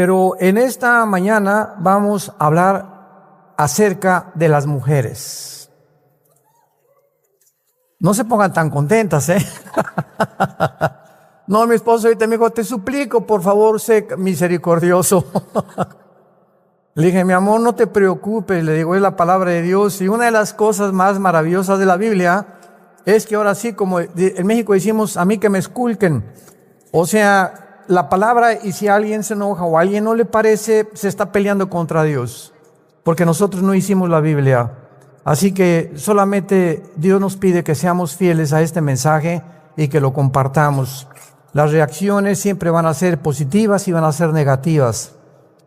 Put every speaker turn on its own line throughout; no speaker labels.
Pero en esta mañana vamos a hablar acerca de las mujeres. No se pongan tan contentas, ¿eh? No, mi esposo ahorita me dijo, te suplico, por favor, sé misericordioso. Le dije, mi amor, no te preocupes, le digo, es la palabra de Dios. Y una de las cosas más maravillosas de la Biblia es que ahora sí, como en México decimos, a mí que me esculquen. O sea, la palabra, y si alguien se enoja o a alguien no le parece, se está peleando contra Dios. Porque nosotros no hicimos la Biblia. Así que solamente Dios nos pide que seamos fieles a este mensaje y que lo compartamos. Las reacciones siempre van a ser positivas y van a ser negativas,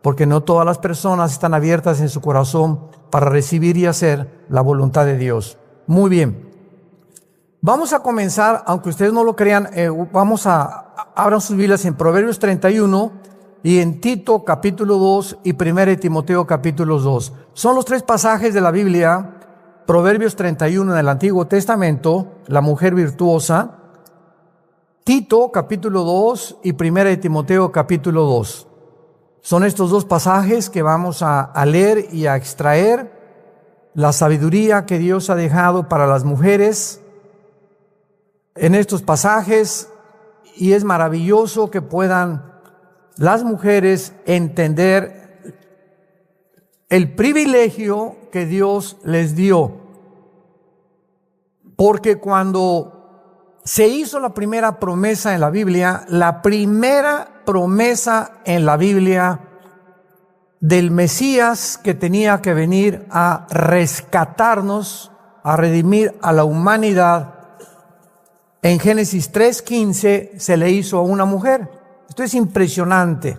porque no todas las personas están abiertas en su corazón para recibir y hacer la voluntad de Dios. Muy bien. Vamos a comenzar, aunque ustedes no lo crean, abran sus Biblias en Proverbios 31 y en Tito capítulo 2 y 1 Timoteo capítulo 2. Son los tres pasajes de la Biblia. Proverbios 31 en el Antiguo Testamento, la mujer virtuosa. Tito capítulo 2 y 1 Timoteo capítulo 2. Son estos dos pasajes que vamos a leer y a extraer la sabiduría que Dios ha dejado para las mujeres en estos pasajes, y es maravilloso que puedan las mujeres entender el privilegio que Dios les dio. Porque cuando se hizo la primera promesa en la Biblia, la primera promesa en la Biblia del Mesías que tenía que venir a rescatarnos, a redimir a la humanidad, en Génesis 3:15 se le hizo a una mujer. Esto es impresionante.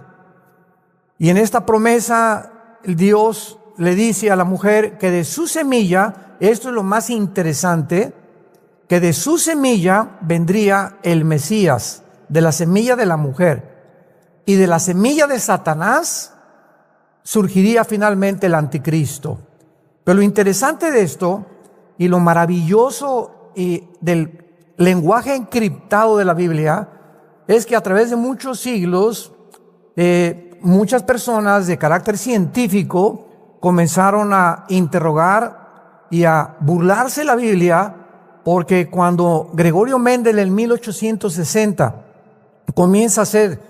Y en esta promesa Dios le dice a la mujer que de su semilla, esto es lo más interesante, que de su semilla vendría el Mesías, de la semilla de la mujer. Y de la semilla de Satanás surgiría finalmente el anticristo. Pero lo interesante de esto y lo maravilloso del lenguaje encriptado de la Biblia es que a través de muchos siglos muchas personas de carácter científico comenzaron a interrogar y a burlarse de la Biblia, porque cuando Gregorio Mendel en 1860 comienza a hacer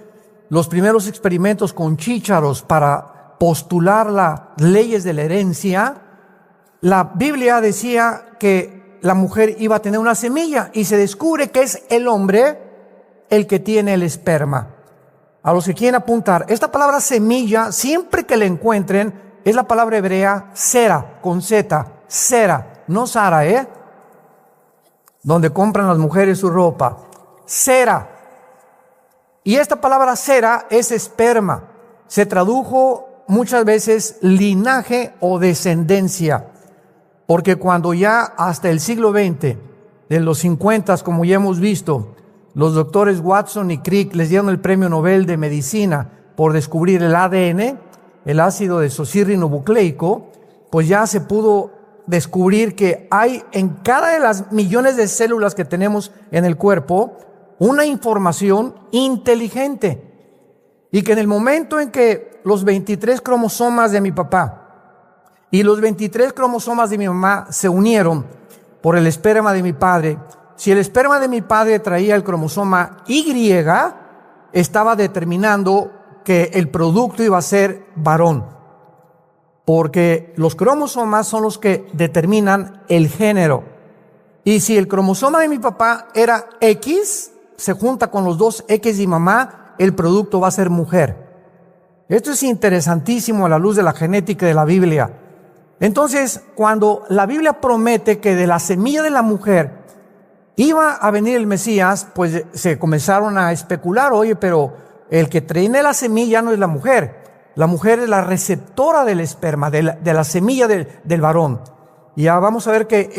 los primeros experimentos con chícharos para postular las leyes de la herencia, la Biblia decía que la mujer iba a tener una semilla, y se descubre que es el hombre el que tiene el esperma. A los que quieren apuntar, esta palabra semilla, siempre que la encuentren, es la palabra hebrea sera, con Z, sera, no Sara, donde compran las mujeres su ropa, sera. Y esta palabra sera es esperma. Se tradujo muchas veces linaje o descendencia, porque cuando ya hasta el siglo XX, de los 50, como ya hemos visto, los doctores Watson y Crick les dieron el premio Nobel de Medicina por descubrir el ADN, el ácido desoxirribonucleico, pues ya se pudo descubrir que hay en cada de las millones de células que tenemos en el cuerpo una información inteligente, y que en el momento en que los 23 cromosomas de mi papá y los 23 cromosomas de mi mamá se unieron por el esperma de mi padre, si el esperma de mi padre traía el cromosoma Y, estaba determinando que el producto iba a ser varón, porque los cromosomas son los que determinan el género. Y si el cromosoma de mi papá era X, se junta con los dos X de mi mamá, el producto va a ser mujer. Esto es interesantísimo a la luz de la genética de la Biblia. Entonces, cuando la Biblia promete que de la semilla de la mujer iba a venir el Mesías, pues se comenzaron a especular, oye, pero el que tiene la semilla no es la mujer. La mujer es la receptora del esperma, de la semilla del varón. Y ya vamos a ver que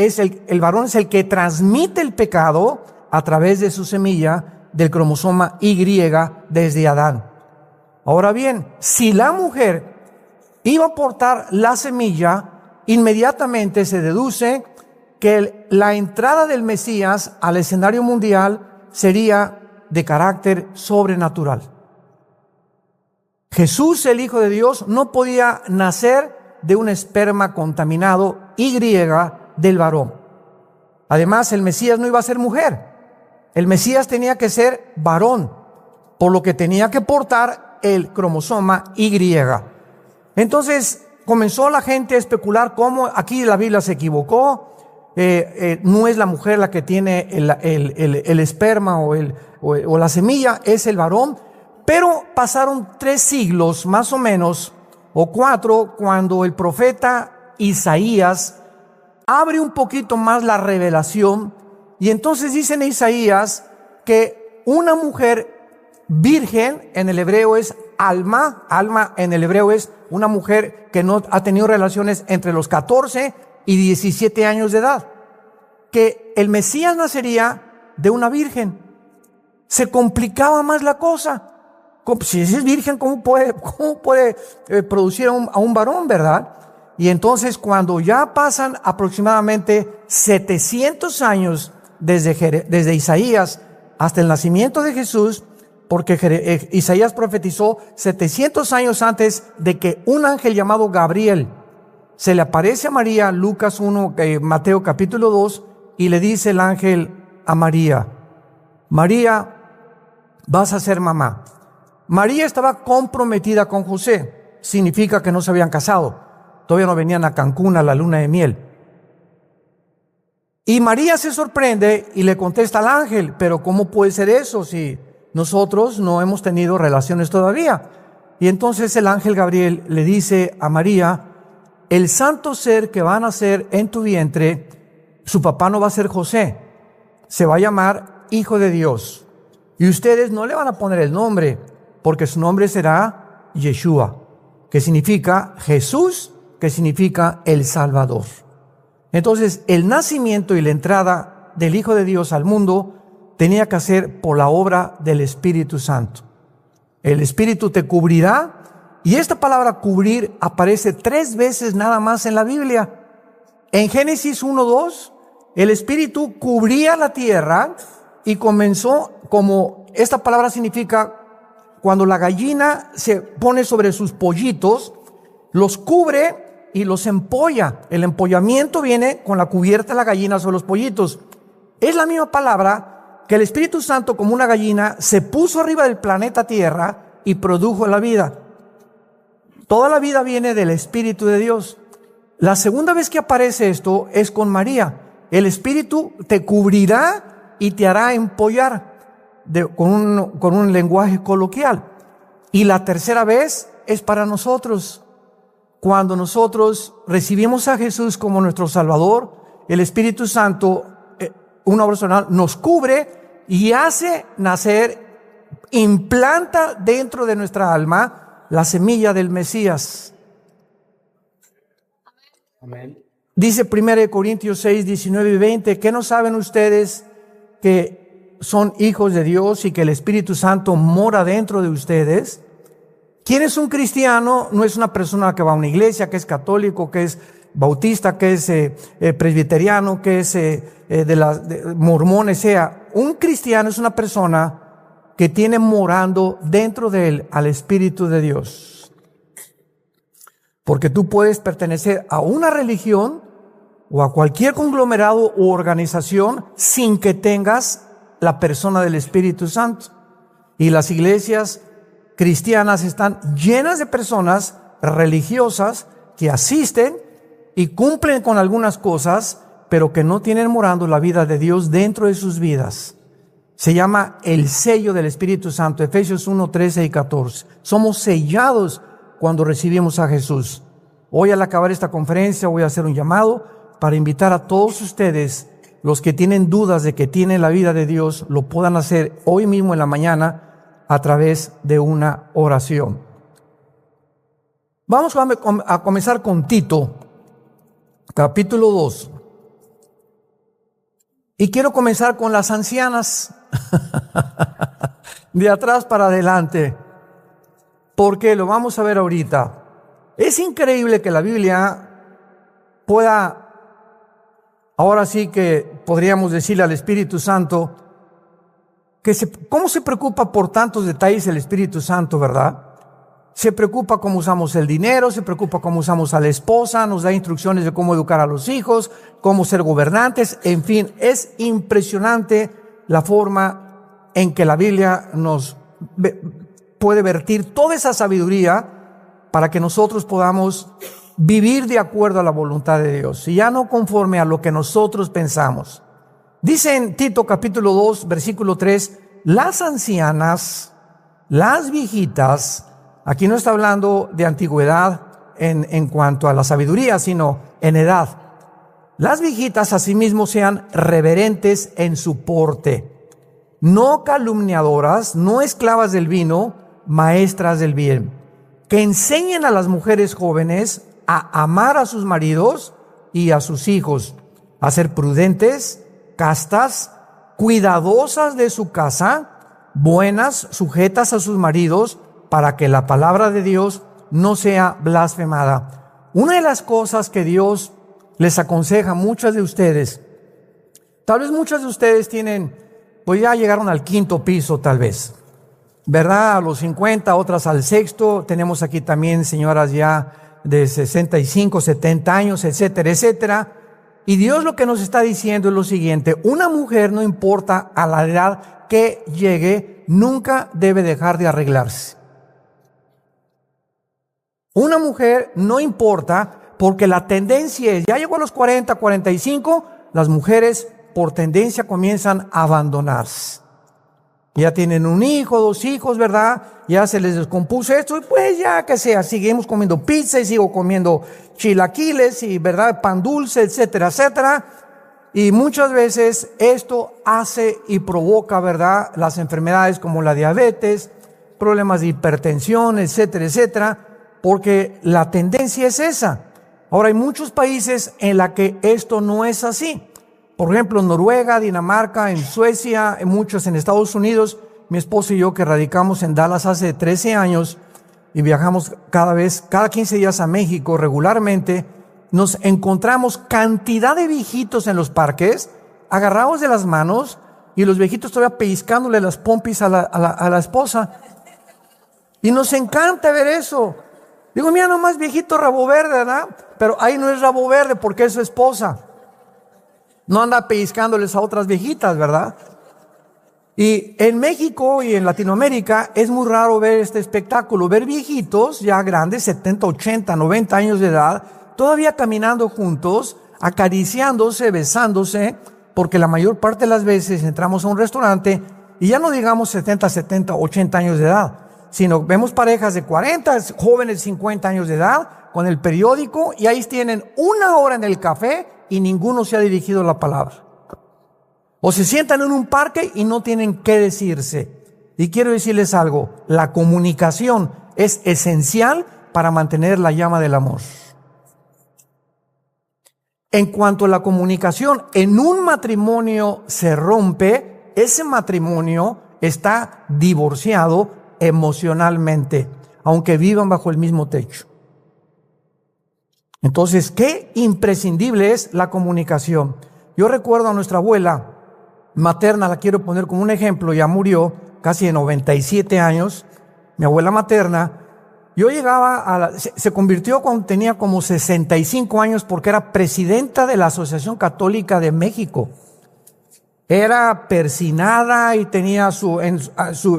el varón es el que transmite el pecado a través de su semilla del cromosoma Y desde Adán. Ahora bien, si la mujer iba a portar la semilla, inmediatamente se deduce que la entrada del Mesías al escenario mundial sería de carácter sobrenatural. Jesús, el Hijo de Dios, no podía nacer de un esperma contaminado Y del varón. Además, el Mesías no iba a ser mujer. El Mesías tenía que ser varón, por lo que tenía que portar el cromosoma Y. Entonces comenzó la gente a especular cómo aquí la Biblia se equivocó. No es la mujer la que tiene el esperma o la semilla, es el varón. Pero pasaron 3 siglos más o menos, o 4, cuando el profeta Isaías abre un poquito más la revelación, y entonces dice en Isaías que una mujer virgen, en el hebreo es alma en el hebreo es una mujer que no ha tenido relaciones entre los 14 y 17 años de edad, que el Mesías nacería de una virgen. Se complicaba más la cosa. Si es virgen, ¿cómo puede producir a un varón, verdad? Y entonces, cuando ya pasan aproximadamente 700 años desde Isaías hasta el nacimiento de Jesús, porque Isaías profetizó 700 años antes de que un ángel llamado Gabriel se le aparece a María, Lucas 1, Mateo capítulo 2, y le dice el ángel a María: María, vas a ser mamá. María estaba comprometida con José, significa que no se habían casado, todavía no venían a Cancún a la luna de miel. Y María se sorprende y le contesta al ángel: pero ¿cómo puede ser eso si nosotros no hemos tenido relaciones todavía? Y entonces el ángel Gabriel le dice a María: el santo ser que va a nacer en tu vientre, su papá no va a ser José, se va a llamar Hijo de Dios. Y ustedes no le van a poner el nombre, porque su nombre será Yeshua, que significa Jesús, que significa el Salvador. Entonces, el nacimiento y la entrada del Hijo de Dios al mundo tenía que hacer por la obra del Espíritu Santo. El Espíritu te cubrirá, y esta palabra cubrir aparece 3 veces nada más en la Biblia. En Génesis 1:2, el Espíritu cubría la tierra y comenzó, como esta palabra significa, cuando la gallina se pone sobre sus pollitos, los cubre y los empolla. El empollamiento viene con la cubierta de la gallina sobre los pollitos. Es la misma palabra que el Espíritu Santo, como una gallina, se puso arriba del planeta Tierra y produjo la vida. Toda la vida viene del Espíritu de Dios. La segunda vez que aparece esto es con María. El Espíritu te cubrirá y te hará empollar, con un lenguaje coloquial. Y la tercera vez es para nosotros. Cuando nosotros recibimos a Jesús como nuestro Salvador, el Espíritu Santo, una obra personal, nos cubre y hace nacer, implanta dentro de nuestra alma la semilla del Mesías. Amén. Dice 1 Corintios 6, 19 y 20, ¿qué no saben ustedes que son hijos de Dios y que el Espíritu Santo mora dentro de ustedes? ¿Quién es un cristiano? No es una persona que va a una iglesia, que es católico, que es bautista, que es presbiteriano, que es de mormones. Sea, un cristiano es una persona que tiene morando dentro de él al Espíritu de Dios. Porque tú puedes pertenecer a una religión o a cualquier conglomerado u organización sin que tengas la persona del Espíritu Santo. Y las iglesias cristianas están llenas de personas religiosas que asisten y cumplen con algunas cosas, pero que no tienen morando la vida de Dios dentro de sus vidas. Se llama el sello del Espíritu Santo, Efesios 1, 13 y 14. Somos sellados cuando recibimos a Jesús. Hoy, al acabar esta conferencia, voy a hacer un llamado para invitar a todos ustedes, los que tienen dudas de que tienen la vida de Dios, lo puedan hacer hoy mismo en la mañana a través de una oración. Vamos a comenzar con Tito, capítulo 2. Y quiero comenzar con las ancianas, de atrás para adelante, porque lo vamos a ver ahorita. Es increíble que la Biblia pueda, ahora sí que podríamos decirle al Espíritu Santo, ¿cómo se preocupa por tantos detalles el Espíritu Santo, verdad? se preocupa cómo usamos el dinero, se preocupa cómo usamos a la esposa, nos da instrucciones de cómo educar a los hijos, cómo ser gobernantes, en fin, es impresionante la forma en que la Biblia nos puede vertir toda esa sabiduría para que nosotros podamos vivir de acuerdo a la voluntad de Dios y ya no conforme a lo que nosotros pensamos. Dice en Tito capítulo 2, versículo 3, las ancianas, las viejitas, aquí no está hablando de antigüedad en cuanto a la sabiduría, sino en edad. Las viejitas asimismo sean reverentes en su porte, no calumniadoras, no esclavas del vino, maestras del bien, que enseñen a las mujeres jóvenes a amar a sus maridos y a sus hijos, a ser prudentes, castas, cuidadosas de su casa, buenas, sujetas a sus maridos, para que la palabra de Dios no sea blasfemada. Una de las cosas que Dios les aconseja a muchas de ustedes, tal vez muchas de ustedes pues ya llegaron al 5º piso tal vez, ¿verdad? A los 50, otras al 6º, tenemos aquí también señoras ya de 65, 70 años, etcétera, etcétera. Y Dios lo que nos está diciendo es lo siguiente: una mujer, no importa a la edad que llegue, nunca debe dejar de arreglarse. Una mujer no importa, porque la tendencia es, ya llegó a los 40, 45, las mujeres por tendencia comienzan a abandonarse. Ya tienen un hijo, 2 hijos, ¿verdad? Ya se les descompuso esto, y pues ya que sea, seguimos comiendo pizza y sigo comiendo chilaquiles y, ¿verdad?, pan dulce, etcétera, etcétera. Y muchas veces esto hace y provoca, ¿verdad?, las enfermedades como la diabetes, problemas de hipertensión, etcétera, etcétera, porque la tendencia es esa. Ahora, hay muchos países en la que esto no es así. Por ejemplo, en Noruega, Dinamarca, en Suecia, en muchos en Estados Unidos. Mi esposo y yo, que radicamos en Dallas hace 13 años y viajamos cada 15 días a México regularmente, nos encontramos cantidad de viejitos en los parques, agarrados de las manos, y los viejitos todavía pellizcándole las pompis a la esposa. Y nos encanta ver eso. Digo, mira nomás, viejito rabo verde, ¿verdad? Pero ahí no es rabo verde porque es su esposa. No anda pellizcándoles a otras viejitas, ¿verdad? Y en México y en Latinoamérica es muy raro ver este espectáculo, ver viejitos ya grandes, 70, 80, 90 años de edad, todavía caminando juntos, acariciándose, besándose, porque la mayor parte de las veces entramos a un restaurante y ya no digamos 70, 80 años de edad, sino vemos parejas de 40, jóvenes de 50 años de edad, con el periódico, y ahí tienen 1 hora en el café y ninguno se ha dirigido la palabra. O se sientan en un parque y no tienen qué decirse. Y quiero decirles algo, la comunicación es esencial para mantener la llama del amor. En cuanto a la comunicación en un matrimonio se rompe, ese matrimonio está divorciado emocionalmente, aunque vivan bajo el mismo techo. Entonces, qué imprescindible es la comunicación. Yo recuerdo a nuestra abuela materna, la quiero poner como un ejemplo, ya murió, casi de 97 años, mi abuela materna. Yo llegaba se convirtió cuando tenía como 65 años porque era presidenta de la Asociación Católica de México. Era persinada y tenía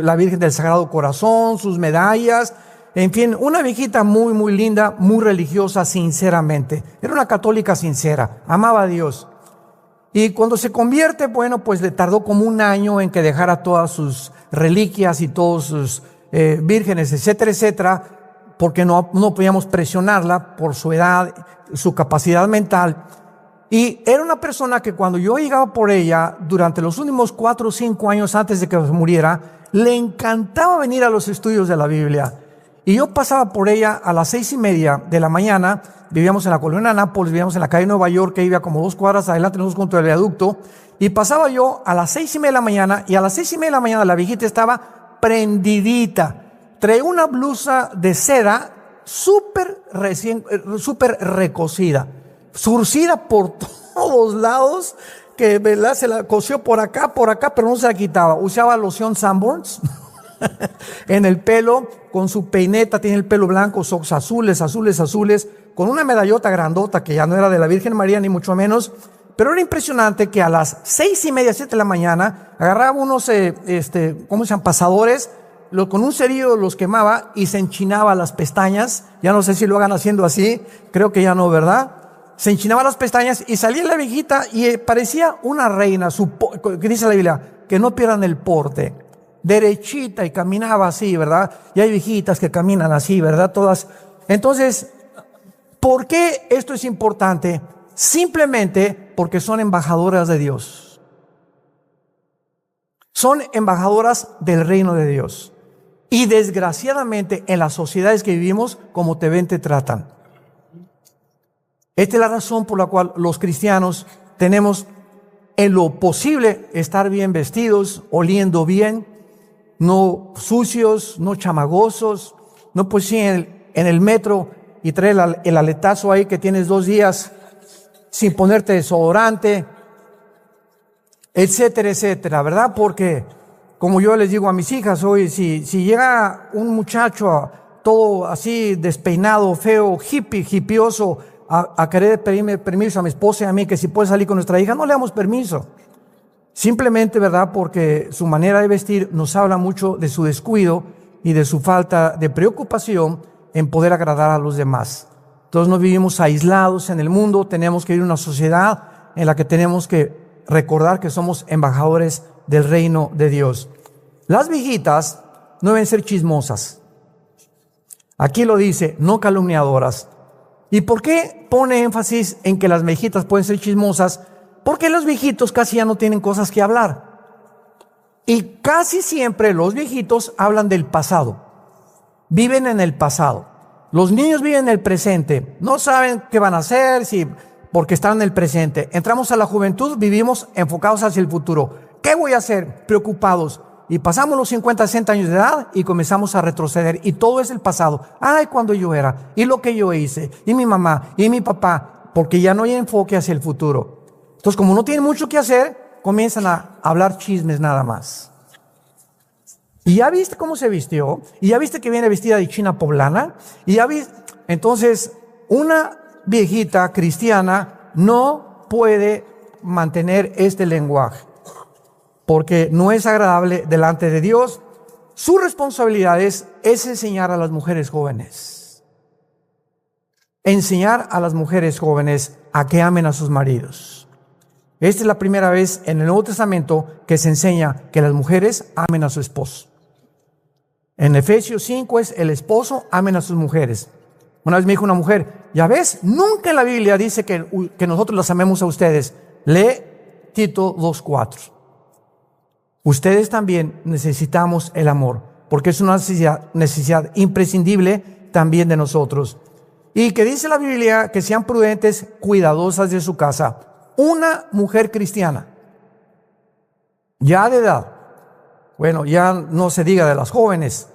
la Virgen del Sagrado Corazón, sus medallas, en fin, una viejita muy, muy linda, muy religiosa, sinceramente. Era una católica sincera, amaba a Dios. Y cuando se convierte, bueno, pues le tardó como 1 año en que dejara todas sus reliquias y todos sus vírgenes, etcétera, etcétera, porque no podíamos presionarla por su edad, su capacidad mental. Y era una persona que cuando yo llegaba por ella, durante los últimos 4 o 5 años antes de que muriera, le encantaba venir a los estudios de la Biblia. Y yo pasaba por ella a las 6:30 de la mañana, vivíamos en la colonia Nápoles, vivíamos en la calle Nueva York, que vivía como 2 cuadras adelante, nosotros junto al viaducto, y pasaba yo a las 6:30 de la mañana, y a las 6:30 de la mañana la viejita estaba prendidita. Traía una blusa de seda súper recocida, surcida por todos lados, que, ¿verdad?, se la cosió por acá, pero no se la quitaba. Usaba loción Sanborns en el pelo, con su peineta, tiene el pelo blanco, ojos azules, con una medallota grandota que ya no era de la Virgen María ni mucho menos, pero era impresionante que a las 6:30, 7 de la mañana, agarraba unos, ¿cómo se llaman? Pasadores, con un cerillo los quemaba y se enchinaba las pestañas. Ya no sé si lo hagan haciendo así, creo que ya no, ¿verdad? Se enchinaba las pestañas y salía la viejita y parecía una reina, que dice la Biblia, que no pierdan el porte, derechita, y caminaba así, ¿verdad? Y hay viejitas que caminan así, ¿verdad? Todas. Entonces, ¿por qué esto es importante? Simplemente porque son embajadoras de Dios. Son embajadoras del reino de Dios. Y desgraciadamente en las sociedades que vivimos, como te ven, te tratan. Esta es la razón por la cual los cristianos tenemos en lo posible estar bien vestidos, oliendo bien, no sucios, no chamagosos, no pues sí en el metro y traer el aletazo ahí que tienes 2 días sin ponerte desodorante, etcétera, etcétera, ¿verdad? Porque, como yo les digo a mis hijas hoy, si llega un muchacho todo así despeinado, feo, hippioso, a querer pedirme permiso a mi esposa y a mí, que si puede salir con nuestra hija, no le damos permiso. Simplemente, ¿verdad? Porque su manera de vestir nos habla mucho de su descuido y de su falta de preocupación en poder agradar a los demás. Entonces no vivimos aislados en el mundo, tenemos que vivir en una sociedad en la que tenemos que recordar que somos embajadores del reino de Dios. Las viejitas no deben ser chismosas. Aquí lo dice, no calumniadoras. ¿Y por qué pone énfasis en que las viejitas pueden ser chismosas? Porque los viejitos casi ya no tienen cosas que hablar. Y casi siempre los viejitos hablan del pasado. Viven en el pasado. Los niños viven en el presente. No saben qué van a hacer, porque están en el presente. Entramos a la juventud, vivimos enfocados hacia el futuro. ¿Qué voy a hacer? Preocupados. Y pasamos los 50, 60 años de edad y comenzamos a retroceder. Y todo es el pasado. Ay, cuando yo era. Y lo que yo hice. Y mi mamá. Y mi papá. Porque ya no hay enfoque hacia el futuro. Entonces, como no tienen mucho que hacer, comienzan a hablar chismes nada más. Y ya viste cómo se vistió. Y ya viste que viene vestida de china poblana. Y ya viste. Entonces, una viejita cristiana no puede mantener este lenguaje. Porque no es agradable delante de Dios. Su responsabilidad es enseñar a las mujeres jóvenes. Enseñar a las mujeres jóvenes a que amen a sus maridos. Esta es la primera vez en el Nuevo Testamento que se enseña que las mujeres amen a su esposo. En Efesios 5 es el esposo amen a sus mujeres. Una vez me dijo una mujer, ya ves, nunca en la Biblia dice que nosotros las amemos a ustedes. Lee Tito 2:4. Ustedes también necesitamos el amor, porque es una necesidad imprescindible también de nosotros. Y que dice la Biblia que sean prudentes, cuidadosas de su casa. Una mujer cristiana, ya de edad, bueno, ya no se diga de las jóvenes,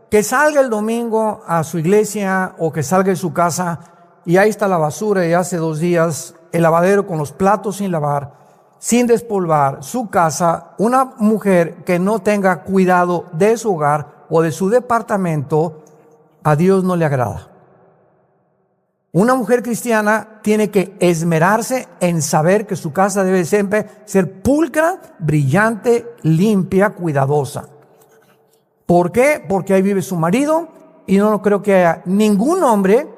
que salga el domingo a su iglesia o que salga de su casa y ahí está la basura y hace 2 días, el lavadero con los platos sin lavar, sin despolvar su casa. Una mujer que no tenga cuidado de su hogar o de su departamento, a Dios no le agrada. Una mujer cristiana tiene que esmerarse en saber que su casa debe siempre ser pulcra, brillante, limpia, cuidadosa. ¿Por qué? Porque ahí vive su marido y no creo que haya ningún hombre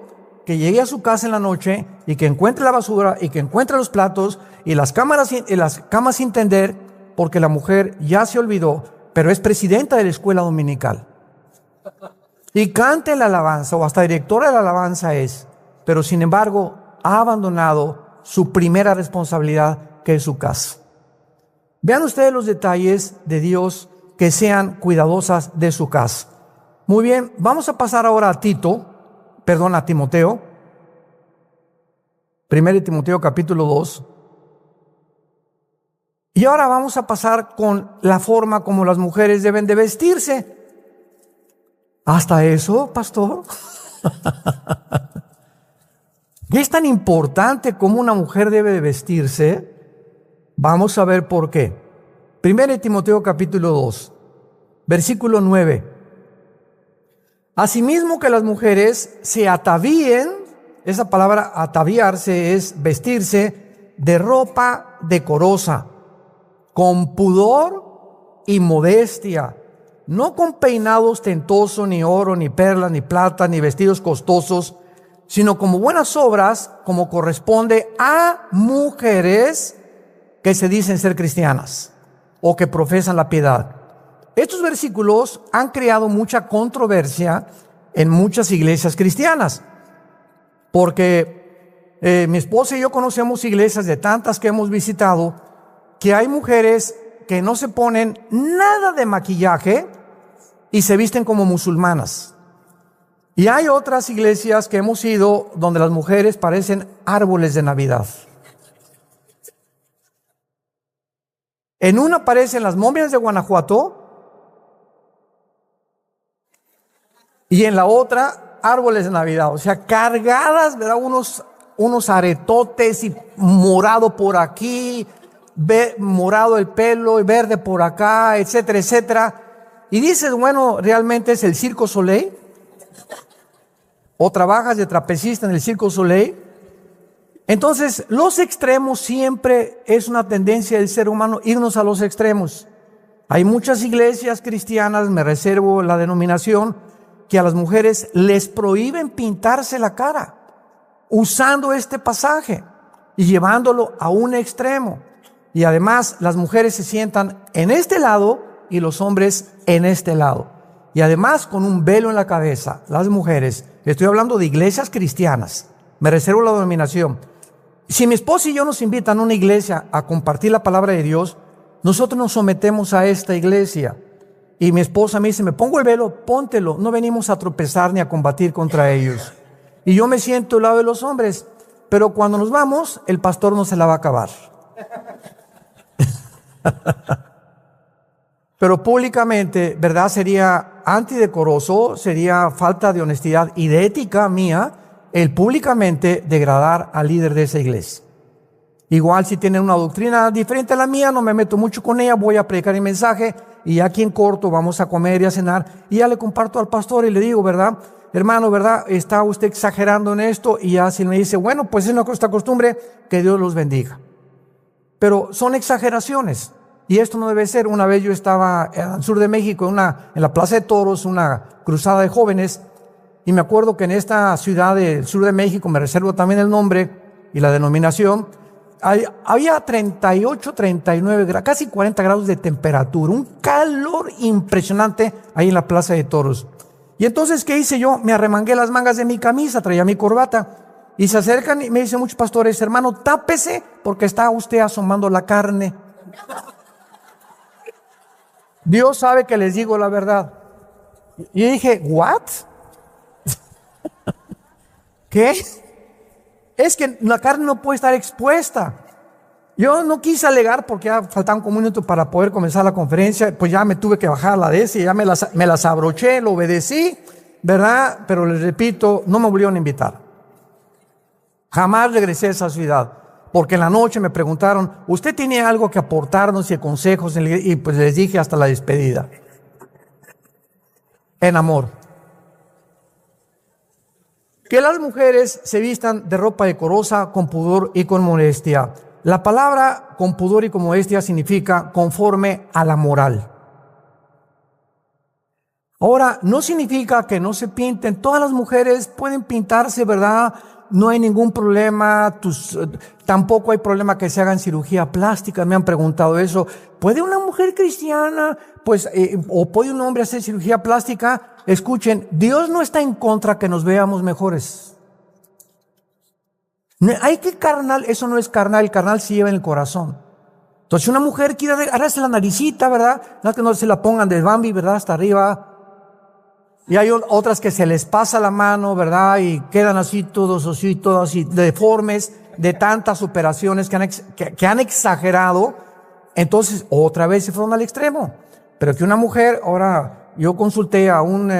que llegue a su casa en la noche y que encuentre la basura y que encuentre los platos y las camas sin tender, porque la mujer ya se olvidó, pero es presidenta de la escuela dominical. Y cante la alabanza o hasta directora de la alabanza es, pero sin embargo ha abandonado su primera responsabilidad, que es su casa. Vean ustedes los detalles de Dios, que sean cuidadosas de su casa. Muy bien, vamos a pasar ahora a Timoteo. 1 Timoteo capítulo 2. Y ahora vamos a pasar con la forma como las mujeres deben de vestirse. ¿Hasta eso, pastor? ¿Qué es tan importante como una mujer debe de vestirse? Vamos a ver por qué. 1 Timoteo capítulo 2, versículo 9. Asimismo que las mujeres se atavíen, esa palabra ataviarse es vestirse de ropa decorosa, con pudor y modestia, no con peinado ostentoso, ni oro, ni perlas, ni plata, ni vestidos costosos, sino como buenas obras, como corresponde a mujeres que se dicen ser cristianas o que profesan la piedad. Estos versículos han creado mucha controversia en muchas iglesias cristianas, porque mi esposa y yo conocemos iglesias de tantas que hemos visitado, que hay mujeres que no se ponen nada de maquillaje y se visten como musulmanas. Y hay otras iglesias que hemos ido donde las mujeres parecen árboles de Navidad. En una aparecen las momias de Guanajuato y en la otra árboles de Navidad. O sea, cargadas, ¿verdad? Unos aretotes y morado por aquí, morado el pelo y verde por acá, etcétera, etcétera. Y dices, bueno, ¿realmente es el Circo Soleil? ¿O trabajas de trapecista en el Circo Soleil? Entonces, los extremos siempre es una tendencia del ser humano, irnos a los extremos. Hay muchas iglesias cristianas, me reservo la denominación, que a las mujeres les prohíben pintarse la cara, usando este pasaje y llevándolo a un extremo. Y además, las mujeres se sientan en este lado y los hombres en este lado. Y además con un velo en la cabeza, las mujeres. Estoy hablando de iglesias cristianas. Me reservo la denominación. Si mi esposa y yo nos invitan a una iglesia a compartir la palabra de Dios, nosotros nos sometemos a esta iglesia. Y mi esposa me dice, me pongo el velo, póntelo. No venimos a tropezar ni a combatir contra ellos. Y yo me siento al lado de los hombres. Pero cuando nos vamos, el pastor no se la va a acabar. Pero públicamente, ¿verdad? Sería antidecoroso, sería falta de honestidad y de ética mía el públicamente degradar al líder de esa iglesia. Igual si tienen una doctrina diferente a la mía, no me meto mucho con ella, voy a predicar el mensaje y aquí en corto vamos a comer y a cenar y ya le comparto al pastor y le digo, ¿verdad? Hermano, ¿verdad? ¿Está usted exagerando en esto? Y ya si me dice, bueno, pues es nuestra costumbre, que Dios los bendiga. Pero son exageraciones. Y esto no debe ser. Una vez yo estaba al sur de México, en la Plaza de Toros, una cruzada de jóvenes, y me acuerdo que en esta ciudad del sur de México, me reservo también el nombre y la denominación, había 38, 39 grados, casi 40 grados de temperatura, un calor impresionante ahí en la Plaza de Toros. Y entonces, ¿qué hice yo? Me arremangué las mangas de mi camisa, traía mi corbata, y se acercan y me dicen muchos pastores, hermano, tápese porque está usted asomando la carne. Dios sabe que les digo la verdad. Y yo dije, ¿what? ¿Qué? Es que la carne no puede estar expuesta. Yo no quise alegar porque ya faltaban como un minuto para poder comenzar la conferencia, pues ya me tuve que bajar la de ese, y ya me las abroché, lo obedecí, ¿verdad? Pero les repito, no me volvieron a invitar. Jamás regresé a esa ciudad. Porque en la noche me preguntaron, ¿usted tiene algo que aportarnos y consejos? Y pues les dije hasta la despedida. En amor. Que las mujeres se vistan de ropa decorosa, con pudor y con modestia. La palabra con pudor y con modestia significa conforme a la moral. Ahora, no significa que no se pinten. Todas las mujeres pueden pintarse, ¿verdad? No hay ningún problema, tampoco hay problema que se hagan cirugía plástica, me han preguntado eso. ¿Puede una mujer cristiana, o puede un hombre hacer cirugía plástica? Escuchen, Dios no está en contra que nos veamos mejores. Hay que carnal, eso no es carnal, el carnal se lleva en el corazón. Entonces, una mujer quiere agarrarse la naricita, ¿verdad? No que no se la pongan de Bambi, ¿verdad? Hasta arriba. Y hay otras que se les pasa la mano, ¿verdad? Y quedan así, todos así, deformes, de tantas operaciones que han exagerado. Entonces, otra vez se fueron al extremo. Pero que una mujer, ahora, yo consulté a un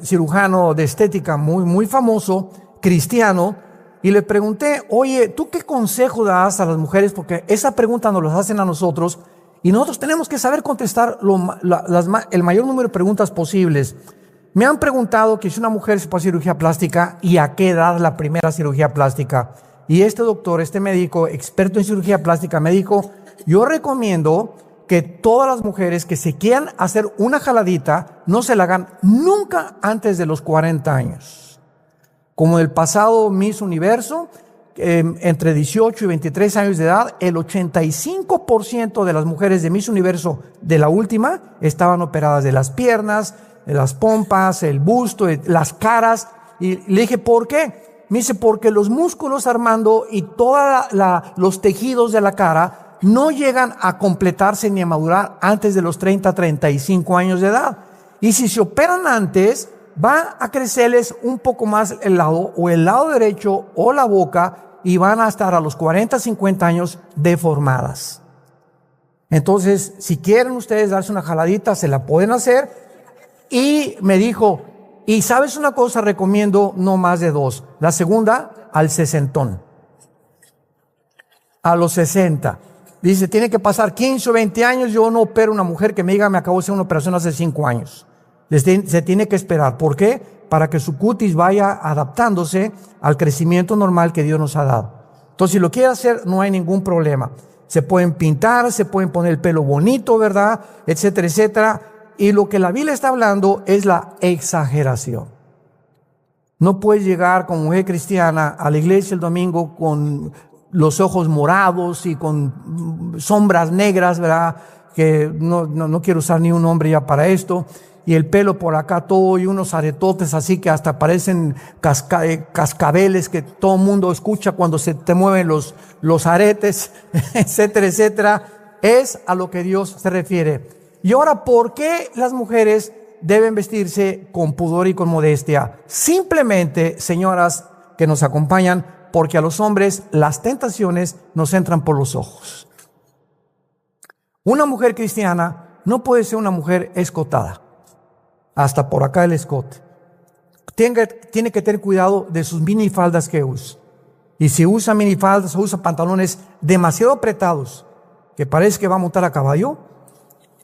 cirujano de estética muy, muy famoso, cristiano, y le pregunté, oye, ¿tú qué consejo das a las mujeres? Porque esa pregunta nos la hacen a nosotros, Y nosotros tenemos que saber contestar el mayor número de preguntas posibles. Me han preguntado que si una mujer se puede hacer cirugía plástica y a qué edad la primera cirugía plástica. Y este doctor, este médico, experto en cirugía plástica, me dijo, yo recomiendo que todas las mujeres que se quieran hacer una jaladita no se la hagan nunca antes de los 40 años. Como el pasado Miss Universo, entre 18 y 23 años de edad, el 85% de las mujeres de Miss Universo de la última estaban operadas de las piernas, de las pompas, el busto, las caras. Y le dije, ¿por qué? Me dice, porque los músculos, Armando, y todos los tejidos de la cara no llegan a completarse ni a madurar antes de los 30, 35 años de edad. Y si se operan antes, va a crecerles un poco más el lado derecho o la boca, y van a estar a los 40, 50 años deformadas. Entonces, si quieren ustedes darse una jaladita, se la pueden hacer. Y me dijo, y sabes una cosa, recomiendo no más de 2. La segunda, al 60. A los 60. Dice, tiene que pasar 15 o 20 años. Yo no opero a una mujer que me diga, me acabo de hacer una operación hace 5 años. Se tiene que esperar. ¿Por qué? Para que su cutis vaya adaptándose al crecimiento normal que Dios nos ha dado. Entonces, si lo quiere hacer, no hay ningún problema. Se pueden pintar, se pueden poner el pelo bonito, ¿verdad? Etcétera, etcétera. Y lo que la Biblia está hablando es la exageración. No puedes llegar como mujer cristiana a la iglesia el domingo con los ojos morados y con sombras negras, ¿verdad? Que no quiero usar ni un nombre ya para esto. Y el pelo por acá todo, y unos aretotes así que hasta parecen cascabeles que todo el mundo escucha cuando se te mueven los aretes, etcétera, etcétera. Es a lo que Dios se refiere. Y ahora, ¿por qué las mujeres deben vestirse con pudor y con modestia? Simplemente, señoras que nos acompañan, porque a los hombres las tentaciones nos entran por los ojos. Una mujer cristiana no puede ser una mujer escotada. Hasta por acá el escote. Tiene que tener cuidado de sus minifaldas que usa. Y si usa minifaldas o usa pantalones demasiado apretados, que parece que va a montar a caballo,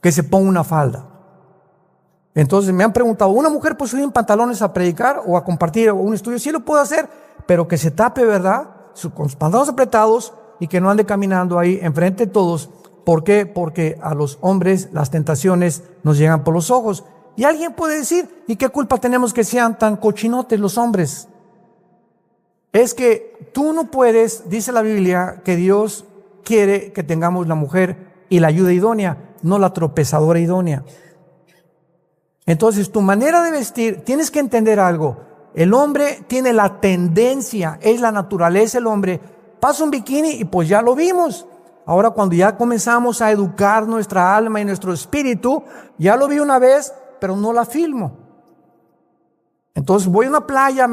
que se ponga una falda. Entonces me han preguntado, ¿una mujer puede subir en pantalones a predicar o a compartir un estudio? Sí lo puede hacer, pero que se tape, ¿verdad? Con sus pantalones apretados y que no ande caminando ahí enfrente de todos. ¿Por qué? Porque a los hombres las tentaciones nos llegan por los ojos. Y alguien puede decir, ¿y qué culpa tenemos que sean tan cochinotes los hombres? Es que tú no puedes, dice la Biblia, que Dios quiere que tengamos la mujer y la ayuda idónea, no la tropezadora idónea. Entonces, tu manera de vestir, tienes que entender algo. El hombre tiene la tendencia, es la naturaleza del hombre. Pasa un bikini y pues ya lo vimos. Ahora, cuando ya comenzamos a educar nuestra alma y nuestro espíritu, ya lo vi una vez, pero no la filmo. Entonces voy a una playa,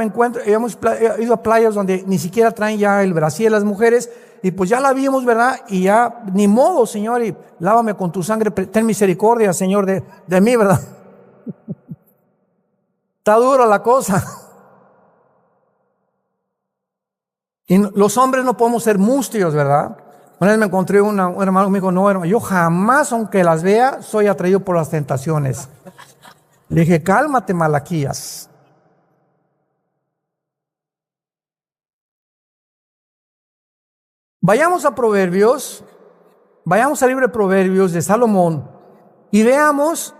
hemos ido a playas donde ni siquiera traen ya el brasier las mujeres, y pues ya la vimos, ¿verdad? Y ya, ni modo, Señor, y lávame con tu sangre, ten misericordia, Señor, de mí, ¿verdad? Está dura la cosa. Y los hombres no podemos ser mustios, ¿verdad? Una vez me encontré un hermano que me dijo, no, hermano, yo jamás, aunque las vea, soy atraído por las tentaciones. Le dije, cálmate, Malaquías. Vayamos a Proverbios, vayamos al libro de Proverbios de Salomón y veamos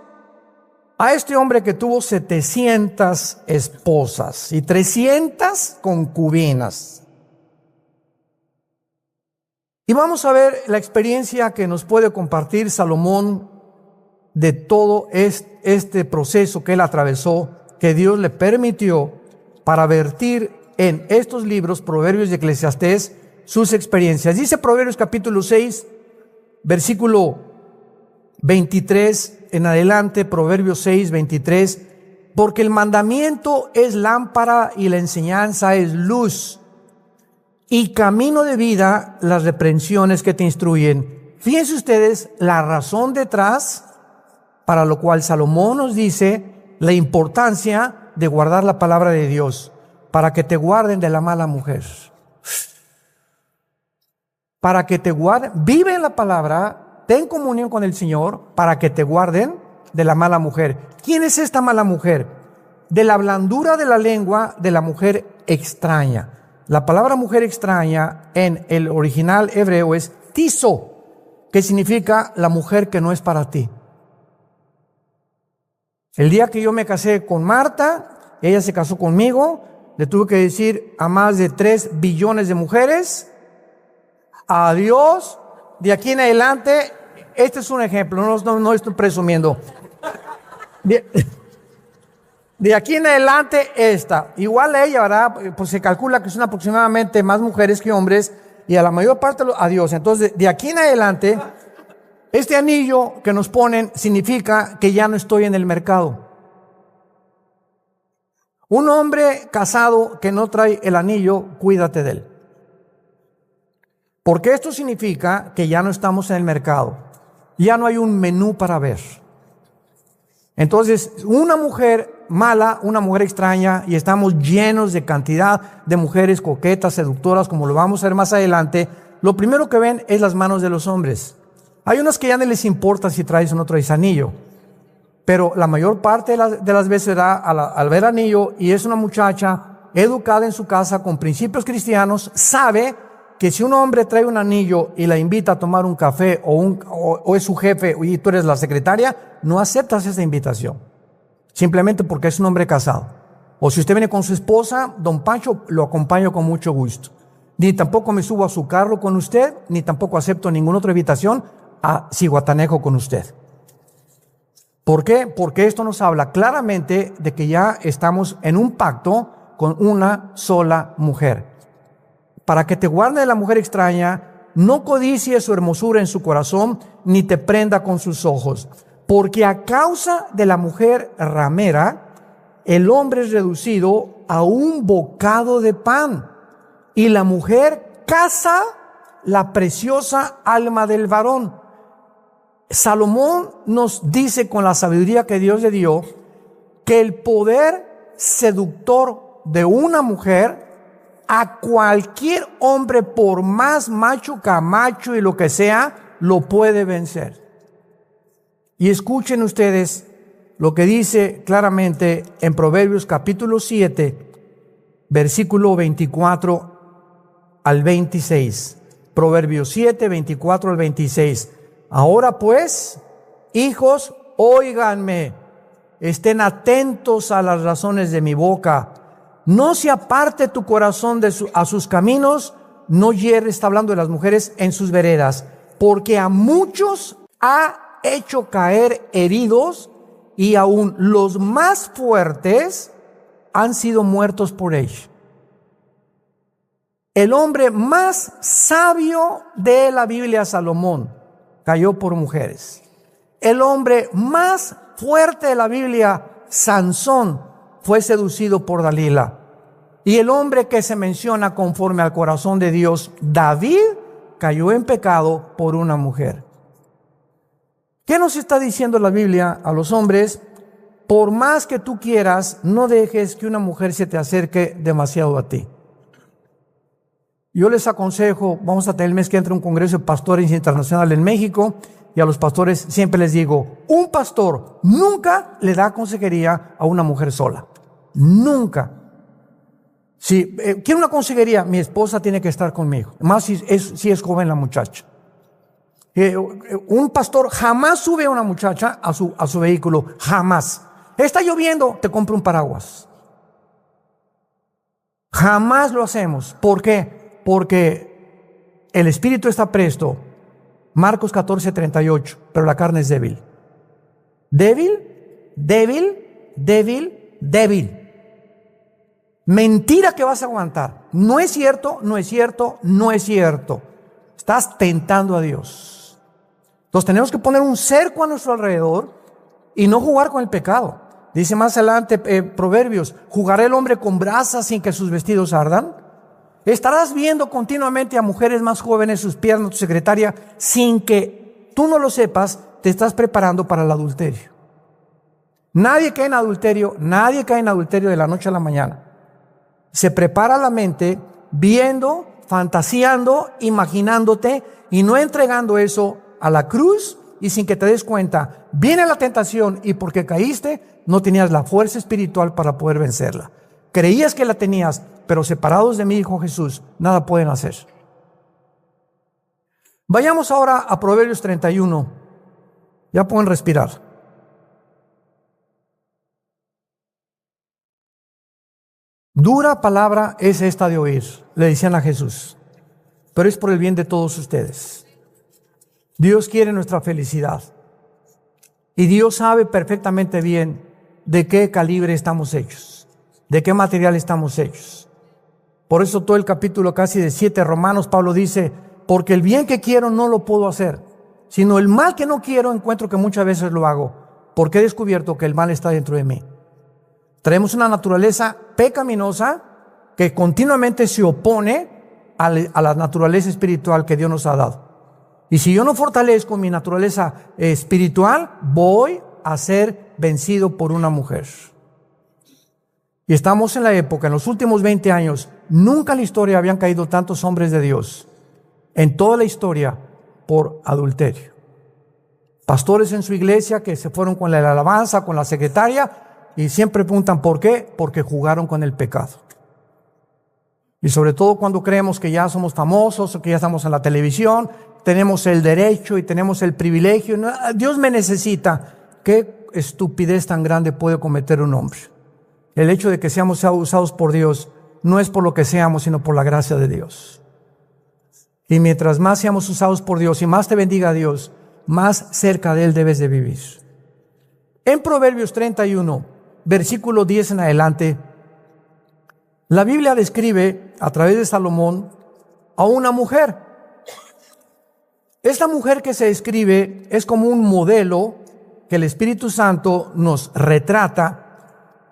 a este hombre que tuvo 700 esposas y 300 concubinas. Y vamos a ver la experiencia que nos puede compartir Salomón de todo este proceso que él atravesó, que Dios le permitió para vertir en estos libros, Proverbios y Eclesiastés, sus experiencias. Dice Proverbios capítulo 6, versículo 23 en adelante, Proverbios 6, 23, porque el mandamiento es lámpara y la enseñanza es luz, y camino de vida las reprensiones que te instruyen. Fíjense ustedes la razón detrás, para lo cual Salomón nos dice la importancia de guardar la palabra de Dios, para que te guarden de la mala mujer. Para que te guarden, vive en la palabra, ten comunión con el Señor para que te guarden de la mala mujer. ¿Quién es esta mala mujer? De la blandura de la lengua de la mujer extraña. La palabra mujer extraña en el original hebreo es tiso, que significa la mujer que no es para ti. El día que yo me casé con Marta, ella se casó conmigo, le tuve que decir a más de 3 billones de mujeres, adiós, de aquí en adelante, este es un ejemplo, no estoy presumiendo. De aquí en adelante esta, igual a ella, ¿verdad? Pues se calcula que son aproximadamente más mujeres que hombres, y a la mayor parte adiós. Entonces, de aquí en adelante, este anillo que nos ponen significa que ya no estoy en el mercado. Un hombre casado que no trae el anillo, cuídate de él. Porque esto significa que ya no estamos en el mercado. Ya no hay un menú para ver. Entonces, una mujer mala, una mujer extraña, y estamos llenos de cantidad de mujeres coquetas, seductoras, como lo vamos a ver más adelante, lo primero que ven es las manos de los hombres. Hay unas que ya no les importa si traes o no traes anillo, pero la mayor parte de las veces al ver anillo, y es una muchacha educada en su casa con principios cristianos, sabe que si un hombre trae un anillo y la invita a tomar un café o es su jefe y tú eres la secretaria, no aceptas esa invitación, simplemente porque es un hombre casado. O si usted viene con su esposa, don Pancho, lo acompaño con mucho gusto. Ni tampoco me subo a su carro con usted, ni tampoco acepto ninguna otra invitación a Cihuatanejo con usted. ¿Por qué? Porque esto nos habla claramente de que ya estamos en un pacto con una sola mujer. Para que te guarde de la mujer extraña, no codicies su hermosura en su corazón, ni te prenda con sus ojos. Porque a causa de la mujer ramera, el hombre es reducido a un bocado de pan, y la mujer caza la preciosa alma del varón. Salomón nos dice con la sabiduría que Dios le dio que el poder seductor de una mujer a cualquier hombre, por más macho, camacho y lo que sea, lo puede vencer. Y escuchen ustedes lo que dice claramente en Proverbios capítulo 7, versículo 24 al 26. Proverbios 7, 24 al 26. Ahora pues, hijos, óiganme, estén atentos a las razones de mi boca. No se aparte tu corazón a sus caminos, no hierres, está hablando de las mujeres, en sus veredas, porque a muchos ha hecho caer heridos, y aún los más fuertes han sido muertos por ella. El hombre más sabio de la Biblia, Salomón, cayó por mujeres. El hombre más fuerte de la Biblia, Sansón, fue seducido por Dalila. Y el hombre que se menciona conforme al corazón de Dios, David, cayó en pecado por una mujer. ¿Qué nos está diciendo la Biblia a los hombres? Por más que tú quieras, no dejes que una mujer se te acerque demasiado a ti. Yo les aconsejo, vamos a tener el mes que entra un congreso de pastores internacional en México, y a los pastores siempre les digo, un pastor nunca le da consejería a una mujer sola. Nunca. Si quiero una consejería, mi esposa tiene que estar conmigo, más si es joven la muchacha. Un pastor jamás sube a una muchacha a su vehículo, jamás. Está lloviendo, te compro un paraguas. Jamás lo hacemos. ¿Por qué? Porque el espíritu está presto, Marcos 14:38, pero la carne es débil. Débil, débil, débil, débil. Mentira que vas a aguantar. No es cierto, no es cierto, no es cierto. Estás tentando a Dios. Entonces tenemos que poner un cerco a nuestro alrededor y no jugar con el pecado. Dice más adelante Proverbios, ¿jugará el hombre con brasas sin que sus vestidos ardan? Estarás viendo continuamente a mujeres más jóvenes, sus piernas, tu secretaria, sin que tú no lo sepas, te estás preparando para el adulterio. Nadie cae en adulterio de la noche a la mañana. Se prepara la mente viendo, fantaseando, imaginándote y no entregando eso a la cruz y sin que te des cuenta, viene la tentación y porque caíste, no tenías la fuerza espiritual para poder vencerla. Creías que la tenías, pero separados de mí, dijo Jesús, nada pueden hacer. Vayamos ahora a Proverbios 31. Ya pueden respirar. Dura palabra es esta de oír, le decían a Jesús, pero es por el bien de todos ustedes. Dios quiere nuestra felicidad y Dios sabe perfectamente bien de qué calibre estamos hechos, de qué material estamos hechos. Por eso todo el capítulo casi de 7 Romanos, Pablo dice, porque el bien que quiero no lo puedo hacer, sino el mal que no quiero encuentro que muchas veces lo hago, porque he descubierto que el mal está dentro de mí. Traemos una naturaleza pecaminosa que continuamente se opone a la naturaleza espiritual que Dios nos ha dado. Y si yo no fortalezco mi naturaleza espiritual, voy a ser vencido por una mujer. Y estamos en la época, en los últimos 20 años, nunca en la historia habían caído tantos hombres de Dios, en toda la historia, por adulterio. Pastores en su iglesia que se fueron con la alabanza, con la secretaria, y siempre preguntan ¿por qué? Porque jugaron con el pecado. Y sobre todo cuando creemos que ya somos famosos o que ya estamos en la televisión, tenemos el derecho y tenemos el privilegio. Dios me necesita. ¿Qué estupidez tan grande puede cometer un hombre? El hecho de que seamos usados por Dios no es por lo que seamos, sino por la gracia de Dios. Y mientras más seamos usados por Dios y más te bendiga Dios, más cerca de Él debes de vivir. En Proverbios 31, versículo 10 en adelante, la Biblia describe a través de Salomón a una mujer. Esta mujer que se describe es como un modelo que el Espíritu Santo nos retrata,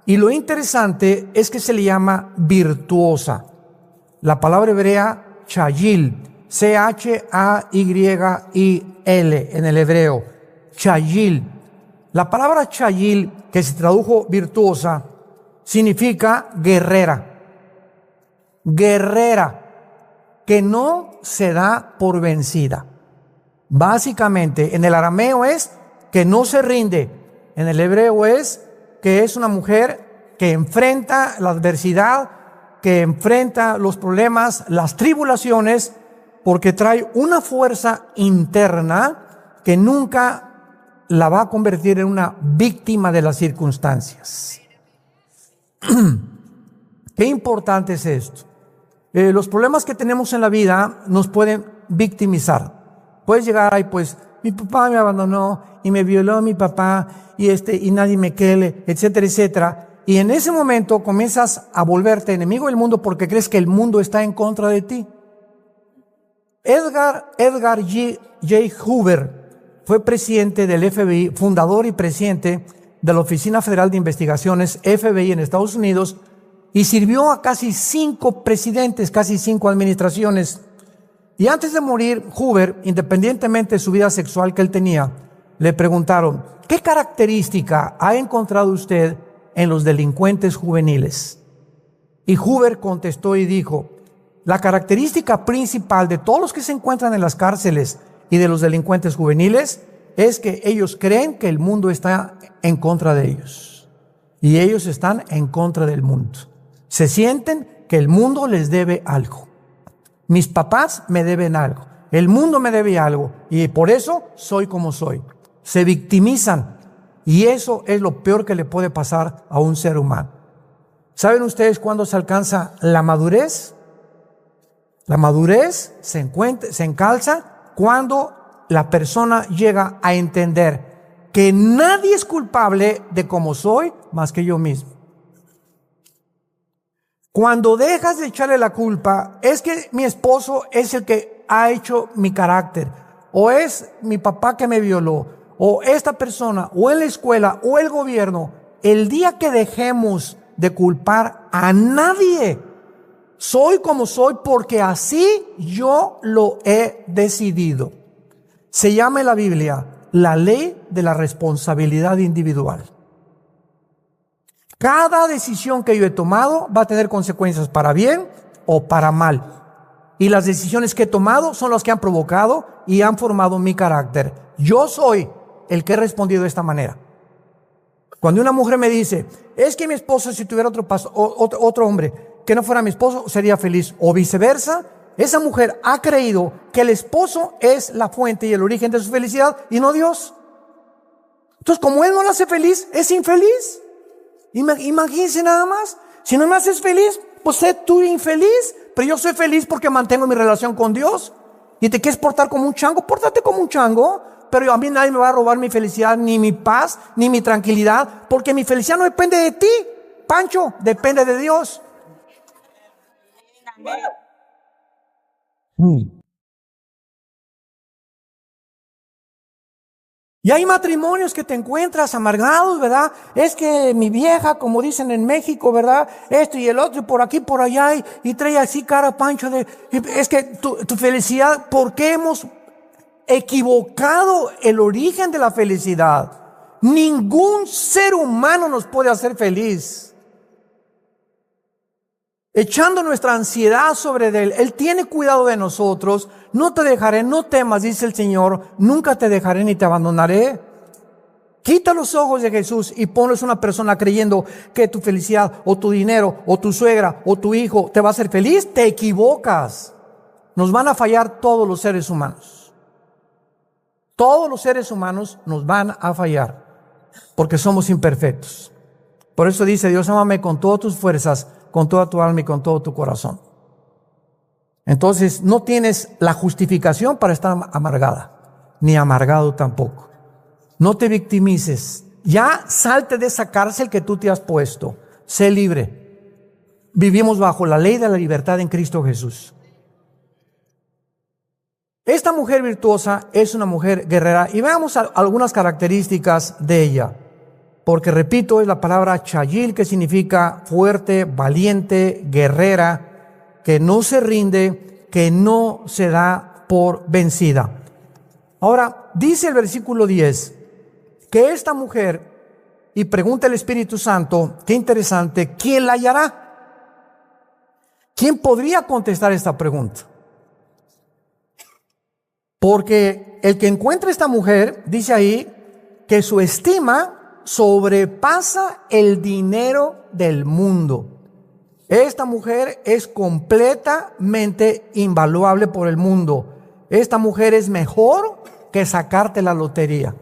y lo interesante es que se le llama virtuosa. La palabra hebrea chayil, C-H-A-Y-I-L en el hebreo, chayil. La palabra chayil, que se tradujo virtuosa, significa guerrera. Guerrera, que no se da por vencida. Básicamente, en el arameo es que no se rinde. En el hebreo es que es una mujer que enfrenta la adversidad, que enfrenta los problemas, las tribulaciones, porque trae una fuerza interna que nunca la va a convertir en una víctima de las circunstancias. Qué importante es esto. Los problemas que tenemos en la vida nos pueden victimizar. Puedes llegar ahí, pues, mi papá me abandonó y me violó mi papá y nadie me quiere, etcétera, etcétera. Y en ese momento comienzas a volverte enemigo del mundo porque crees que el mundo está en contra de ti. Edgar J. Hoover fue presidente del FBI, fundador y presidente de la Oficina Federal de Investigaciones, FBI en Estados Unidos, y sirvió a casi 5 presidentes, casi 5 administraciones. Y antes de morir, Hoover, independientemente de su vida sexual que él tenía, le preguntaron, ¿qué característica ha encontrado usted en los delincuentes juveniles? Y Hoover contestó y dijo, la característica principal de todos los que se encuentran en las cárceles y de los delincuentes juveniles es que ellos creen que el mundo está en contra de ellos. Y ellos están en contra del mundo. Se sienten que el mundo les debe algo. Mis papás me deben algo. El mundo me debe algo. Y por eso soy como soy. Se victimizan. Y eso es lo peor que le puede pasar a un ser humano. ¿Saben ustedes cuándo se alcanza la madurez? La madurez se encalza cuando la persona llega a entender que nadie es culpable de cómo soy más que yo mismo. Cuando dejas de echarle la culpa, es que mi esposo es el que ha hecho mi carácter, o es mi papá que me violó, o esta persona, o en la escuela, o el gobierno. El día que dejemos de culpar a nadie, soy como soy porque así yo lo he decidido. Se llama en la Biblia la ley de la responsabilidad individual. Cada decisión que yo he tomado va a tener consecuencias para bien o para mal. y las decisiones que he tomado son las que han provocado y han formado mi carácter. Yo soy el que he respondido de esta manera. Cuando una mujer me dice, es que mi esposo, si tuviera otro hombre que no fuera mi esposo, sería feliz, o viceversa, esa mujer ha creído que el esposo es la fuente y el origen de su felicidad y no Dios. Entonces, como él no la hace feliz, es infeliz. Imagínense nada más. Si no me haces feliz, pues sé tú infeliz, pero yo soy feliz porque mantengo mi relación con Dios. Y te quieres portar como un chango, pórtate como un chango. Pero a mí nadie me va a robar mi felicidad, ni mi paz, ni mi tranquilidad, porque mi felicidad no depende de ti, Pancho, depende de Dios. Y hay matrimonios que te encuentras amargados, ¿verdad? Es que mi vieja, como dicen en México, ¿verdad? Esto y el otro, y por aquí, por allá, y trae así cara Pancho es que tu felicidad, ¿por qué hemos equivocado el origen de la felicidad? Ningún ser humano nos puede hacer feliz. Echando nuestra ansiedad sobre Él. Él tiene cuidado de nosotros. No te dejaré, no temas, dice el Señor. Nunca te dejaré ni te abandonaré. Quita los ojos de Jesús y ponles una persona creyendo que tu felicidad, o tu dinero, o tu suegra, o tu hijo te va a hacer feliz. Te equivocas. Nos van a fallar todos los seres humanos. Todos los seres humanos nos van a fallar, porque somos imperfectos. Por eso dice Dios, ámame con todas tus fuerzas, con toda tu alma y con todo tu corazón. Entonces no tienes la justificación para estar amargada, ni amargado tampoco. No te victimices. Ya salte de esa cárcel que tú te has puesto. Sé libre. Vivimos bajo la ley de la libertad en Cristo Jesús. Esta mujer virtuosa es una mujer guerrera y veamos algunas características de ella. Porque repito, es la palabra chayil, que significa fuerte, valiente, guerrera, que no se rinde, que no se da por vencida. Ahora, dice el versículo 10, que esta mujer, y pregunta el Espíritu Santo, qué interesante, ¿quién la hallará? ¿Quién podría contestar esta pregunta? Porque el que encuentra esta mujer, dice ahí, que su estima sobrepasa el dinero del mundo. Esta mujer es completamente invaluable por el mundo. Esta mujer es mejor que sacarte la lotería.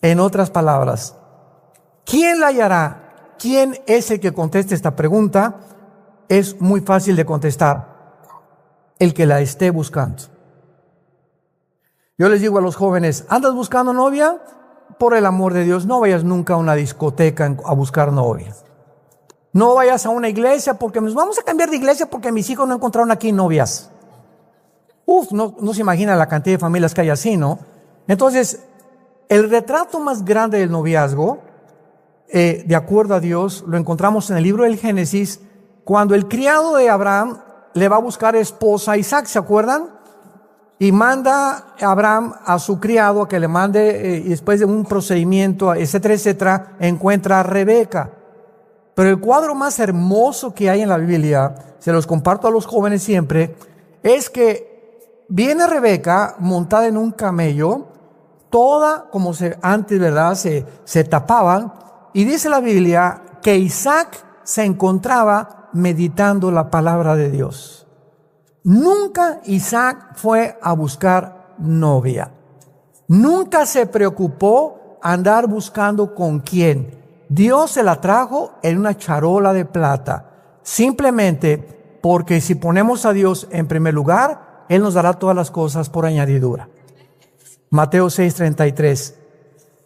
En otras palabras, ¿quién la hallará? ¿Quién es el que conteste esta pregunta? Es muy fácil de contestar. El que la esté buscando. Yo les digo a los jóvenes, ¿andas buscando novia? Por el amor de Dios, no vayas nunca a una discoteca a buscar novia. No vayas a una iglesia porque nos vamos a cambiar de iglesia porque mis hijos no encontraron aquí novias. No se imagina la cantidad de familias que hay así, ¿no? Entonces, el retrato más grande del noviazgo, de acuerdo a Dios, lo encontramos en el libro del Génesis, cuando el criado de Abraham le va a buscar esposa a Isaac, ¿se acuerdan? Y manda a Abraham a su criado a que le mande, y después de un procedimiento, etcétera, etcétera, encuentra a Rebeca. Pero el cuadro más hermoso que hay en la Biblia, se los comparto a los jóvenes siempre, es que viene Rebeca montada en un camello, toda como antes, ¿verdad? Se tapaban, y dice la Biblia que Isaac se encontraba meditando la palabra de Dios. Nunca Isaac fue a buscar novia. Nunca se preocupó andar buscando con quién. Dios se la trajo en una charola de plata. Simplemente porque si ponemos a Dios en primer lugar, Él nos dará todas las cosas por añadidura. Mateo 6:33.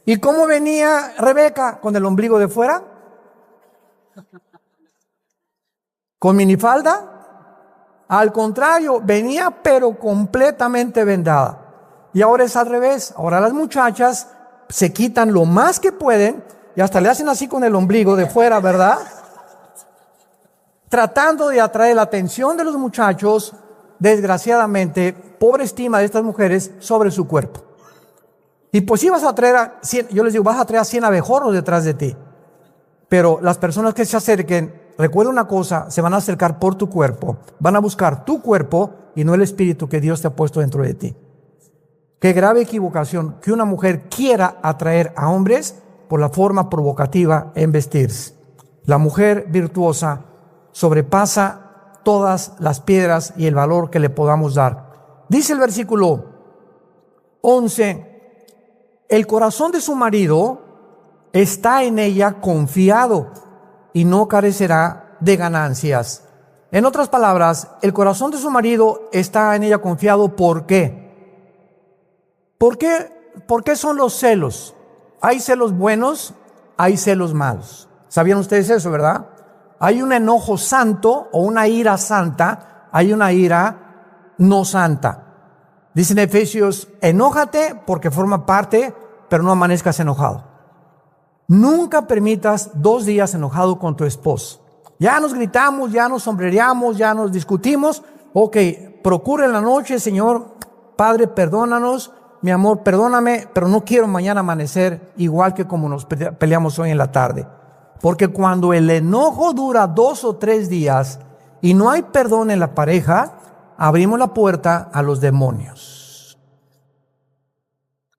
¿Y cómo venía Rebeca? ¿Con el ombligo de fuera? ¿Con minifalda? Al contrario, venía pero completamente vendada. Y ahora es al revés. Ahora las muchachas se quitan lo más que pueden y hasta le hacen así con el ombligo de fuera, ¿verdad? Tratando de atraer la atención de los muchachos, desgraciadamente, pobre estima de estas mujeres sobre su cuerpo. Y pues sí vas a traer a 100, yo les digo, vas a traer a 100 abejorros detrás de ti. Pero las personas que se acerquen, recuerda una cosa, se van a acercar por tu cuerpo, van a buscar tu cuerpo y no el espíritu que Dios te ha puesto dentro de ti. Qué grave equivocación que una mujer quiera atraer a hombres por la forma provocativa en vestirse. La mujer virtuosa sobrepasa todas las piedras y el valor que le podamos dar. Dice el versículo 11, el corazón de su marido está en ella confiado y no carecerá de ganancias. En otras palabras, el corazón de su marido está en ella confiado. ¿Por qué? ¿Por qué son los celos? Hay celos buenos, hay celos malos. ¿Sabían ustedes eso, verdad? Hay un enojo santo o una ira santa, hay una ira no santa. Dice en Efesios, enójate porque forma parte, pero no amanezcas enojado. Nunca permitas 2 días enojado con tu esposo. Ya nos gritamos, ya nos sombrereamos, ya nos discutimos. Ok, procura en la noche, Señor, Padre, perdónanos, mi amor, perdóname, pero no quiero mañana amanecer igual que como nos peleamos hoy en la tarde. Porque cuando el enojo dura 2 o 3 días y no hay perdón en la pareja, abrimos la puerta a los demonios.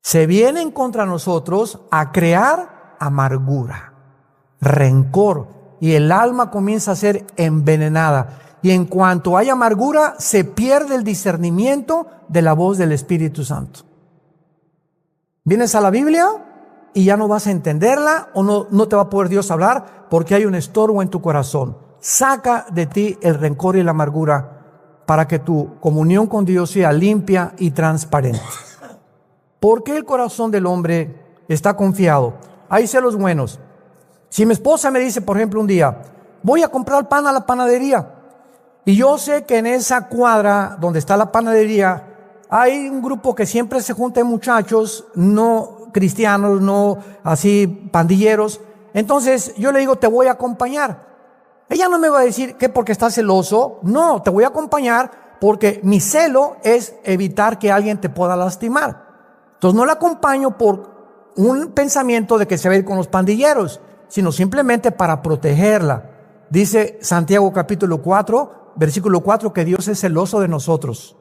Se vienen contra nosotros a crear amargura, rencor, y el alma comienza a ser envenenada. Y en cuanto hay amargura, se pierde el discernimiento de la voz del Espíritu Santo. Vienes a la Biblia y ya no vas a entenderla, o no te va a poder Dios hablar porque hay un estorbo en tu corazón. Saca de ti el rencor y la amargura para que tu comunión con Dios sea limpia y transparente. ¿Por qué el corazón del hombre está confiado? Hay celos buenos. Si mi esposa me dice, por ejemplo, un día, voy a comprar pan a la panadería, y yo sé que en esa cuadra donde está la panadería hay un grupo que siempre se junta de muchachos no cristianos, no así pandilleros, entonces yo le digo, te voy a acompañar. Ella no me va a decir que porque está celoso, no, te voy a acompañar porque mi celo es evitar que alguien te pueda lastimar. Entonces no la acompaño por un pensamiento de que se va a ir con los pandilleros, sino simplemente para protegerla. Dice Santiago capítulo 4, versículo 4, que Dios es celoso de nosotros.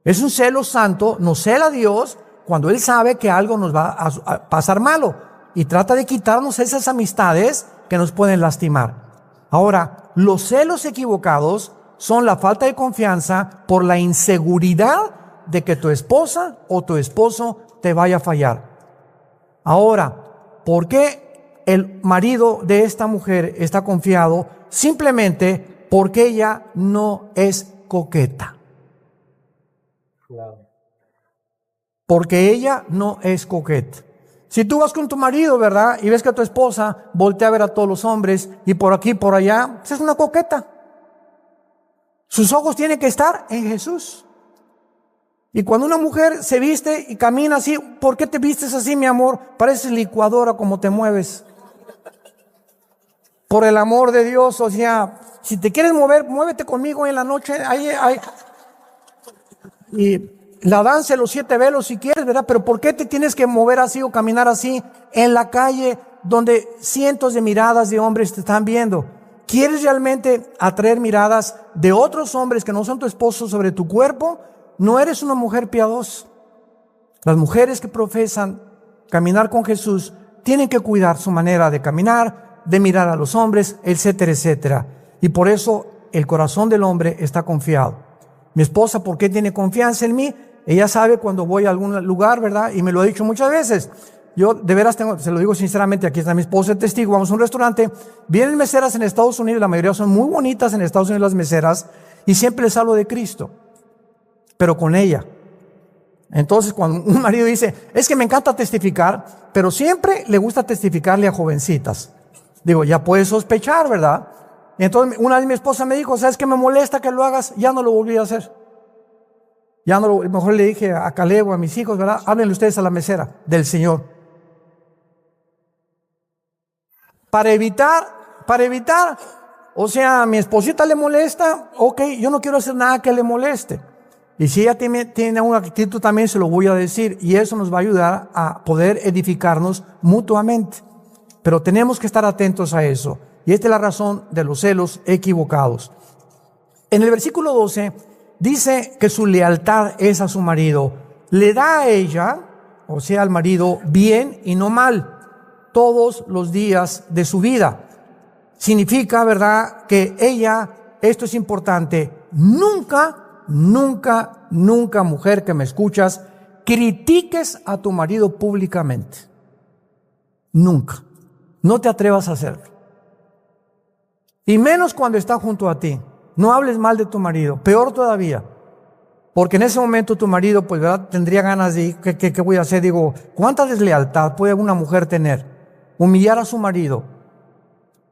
Es un celo santo, nos cela a Dios cuando Él sabe que algo nos va a pasar malo y trata de quitarnos esas amistades que nos pueden lastimar. Ahora, los celos equivocados son la falta de confianza por la inseguridad de que tu esposa o tu esposo te vaya a fallar. Ahora, ¿por qué el marido de esta mujer está confiado? Simplemente porque ella no es coqueta. Porque ella no es coqueta. Si tú vas con tu marido, ¿verdad? Y ves que tu esposa voltea a ver a todos los hombres y por aquí, por allá, pues es una coqueta. Sus ojos tienen que estar en Jesús. Y cuando una mujer se viste y camina así, ¿por qué te vistes así, mi amor? Pareces licuadora como te mueves. Por el amor de Dios, o sea, si te quieres mover, muévete conmigo en la noche. Ahí. Y la danza de los 7 velos si quieres, ¿verdad? Pero ¿por qué te tienes que mover así o caminar así en la calle donde cientos de miradas de hombres te están viendo? ¿Quieres realmente atraer miradas de otros hombres que no son tu esposo sobre tu cuerpo? No eres una mujer piadosa. Las mujeres que profesan caminar con Jesús tienen que cuidar su manera de caminar, de mirar a los hombres, etcétera, etcétera. Y por eso el corazón del hombre está confiado. Mi esposa, ¿por qué tiene confianza en mí? Ella sabe cuando voy a algún lugar, ¿verdad? Y me lo ha dicho muchas veces. Yo de veras se lo digo sinceramente, aquí está mi esposa el testigo, vamos a un restaurante, vienen meseras en Estados Unidos, la mayoría son muy bonitas en Estados Unidos las meseras, y siempre les hablo de Cristo, pero con ella. Entonces cuando un marido dice, es que me encanta testificar, pero siempre le gusta testificarle a jovencitas. Digo, ya puedes sospechar, ¿verdad? Y entonces una vez mi esposa me dijo, ¿sabes qué me molesta que lo hagas? Ya no lo volví a hacer. Ya no lo, mejor le dije a Caleb o a mis hijos, ¿verdad? Háblenle ustedes a la mesera del Señor. Para evitar, o sea, a mi esposita le molesta, ok, yo no quiero hacer nada que le moleste. Y si ella tiene una actitud también se lo voy a decir, y eso nos va a ayudar a poder edificarnos mutuamente. Pero tenemos que estar atentos a eso. Y esta es la razón de los celos equivocados. En el versículo 12 dice que su lealtad es a su marido. Le da a ella, o sea, al marido, bien y no mal, todos los días de su vida. Significa, ¿verdad?, que ella, esto es importante, nunca, mujer que me escuchas, critiques a tu marido públicamente. Nunca. No te atrevas a hacerlo. Y menos cuando está junto a ti. No hables mal de tu marido. Peor todavía. Porque en ese momento tu marido, pues, ¿verdad?, tendría ganas de, ¿qué voy a hacer? Digo, ¿cuánta deslealtad puede una mujer tener? Humillar a su marido